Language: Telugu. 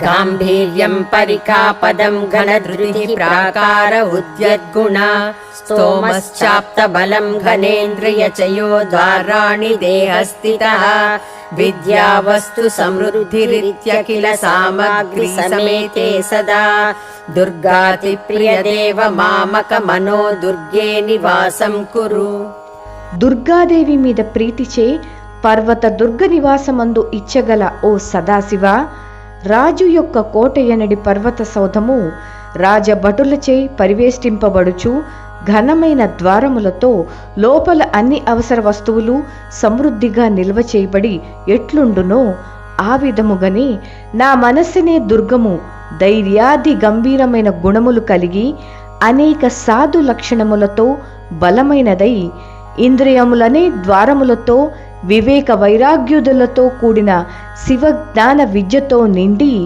गाम्भीर्यं परिकापदं घनधृति प्राकार उद्यद्गुण स्तोमश्चाप्तबलं घनेन्द्रियचयो द्वाराणि देहस्थितः विद्या वस्तु समृद्धिरित्यखिल सामग्री समेते सदा दुर्गाति प्रियदेव मामक मनो दुर्गे निवासं कुरु। దుర్గాదేవి మీద ప్రీతిచే పర్వత దుర్గ నివాసమందు ఇచ్చగల ఓ సదాశివ, రాజు యొక్క కోటయనడి పర్వత సౌధము రాజభటులచే పరివేష్టింపబడుచు ఘనమైన ద్వారములతో లోపల అన్ని అవసర వస్తువులు సమృద్ధిగా నిల్వ చేయబడి ఎట్లుండునో ఆ విధముగానే నా మనస్సునే దుర్గము ధైర్యాది గంభీరమైన గుణములు కలిగి అనేక సాధు లక్షణములతో బలమైనదై ఇంద్రియములనే ద్వారములతో వివేక వైరాగ్యుదులతో కూడిన శివజ్ఞాన విద్యతో నిండి